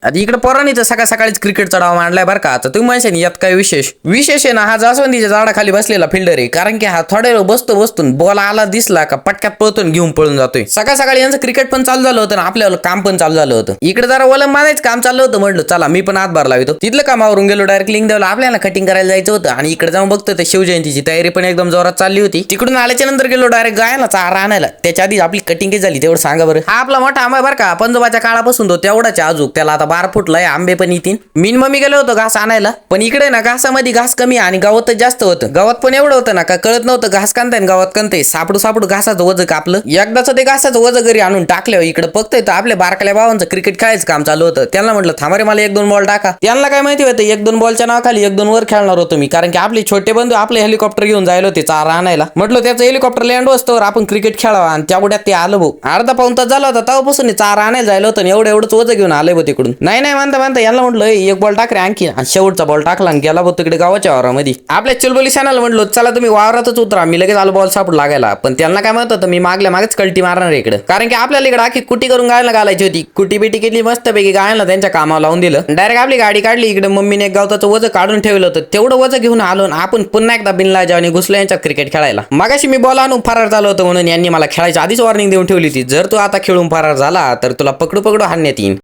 आता इकडे पोरांनी तर सकाळ सकाळीच क्रिकेटचा डाव मांडलाय बरं का. आता तुम्ही म्हणशाल यात काय विशेष आहे ना, हा जास्वंदीच्या झाडाखाली बसलेला फिल्डर आहे. कारण की हा थोड्या वेळ बसून बॉल आला दिसला का पटक्यात पळतो घेऊन पळून जातोय. सकाळ सकाळी यांचं क्रिकेट पण चालू झालं होतं आणि आपल्याला काम पण चालू झालं होतं. इकडे जरा वलम मारायचं काम चाललं होतं. म्हटलं चला मी पण हातभार लावतो. तिथलं कामावरून गेलो डायरेक्ट लिंक द्यायला आपल्याला कटिंग करायला जायचं होतं. आणि इकडे जाऊन बघतो ते शिवजयंतीची तयारी पण एकदम जोरात चालली होती. तिकडून आल्याच्या नंतर गेलो डायरेक्ट गायला चारा आणायला. त्याच्या आधी आपली कटिंग झाली तेवढं सांगा बरं. हा आपला मोठा आंबा बरं का, पंजोबाच्या काळापासून तो तेवढाच अजूक त्याला आता 12 फुटलाय. आंबे पण येतील. मीन मम्मी गेलो होतो घास आणायला, पण इकडे ना घासामध्ये घास कमी आणि गावात जास्त होतं. गावात पण एवढं होतं ना का कळत नव्हतं घास कांताय गावात कांताय. सापडू घासाचं वजन कापलं. एकदाच ते घासाचं वजन घरी आणून टाकल्यावर इकडे बघतोय तर आपल्या बारकल्या भावांचं क्रिकेट खेळायचं काम चालू होतं. त्यांना म्हटलं थांबा रे मला 1-2 बॉल टाका. त्यांना काय माहिती होतं 1-2 बॉलच्या नावाखाली 1-2 वर खेळणार होतो मी. कारण की आपले छोटे बंधू आपले हेलिकॉप्टर घेऊन जायला होते चारा आणायला. म्हटलं त्याचं हेलिकॉप्टर लँड असतं आपण क्रिकेट खेळावा. आणि त्या बुड्यात ते आलं भाऊ. अर्धा पाऊण तास झाला होता तेव्हापासून चारा आणायला जायला होतं. एवढंच वजन घेऊन आलंय भाऊ तिकडून. नाही म्हणता यांना म्हटलं 1 बॉल टाक रे आणखी. आणि शेवटचा बॉल टाकला आणि गेला भाऊ तिकडे गावाच्या वावरामध्ये. आपल्या चुलबुली शानाला म्हटलं चला तुम्ही वावरातच उतरा मी लगेच आलो बॉल सापडू लागायला. पण त्यांना काय म्हणत होतं मी मागेच कल्टी मारणार इकडे. कारण की आपल्याला इकडे आखी कुटी करून गायला घालायची होती. कुटी बिटी केली मस्तपैकी गायला त्यांच्या कामाला लावून दिलं. डायरेक्ट आपली गाडी काढली. इकडे मम्मीने एक गावताचं वजन काढून ठेवलं होतं. तेवढं वजन घेऊन आलो आपण पुन्हा एकदा बिनला जाऊन घुसलो यांच्या क्रिकेट खेळायला. मगाशी मी बॉल आणून फरार झालो होतो म्हणून यांनी मला खेळायची आधीच वॉर्निंग देऊन ठेवली होती. जर तू आता खेळून फरार झाला तर तुला पकडू हाणण्यात येईल.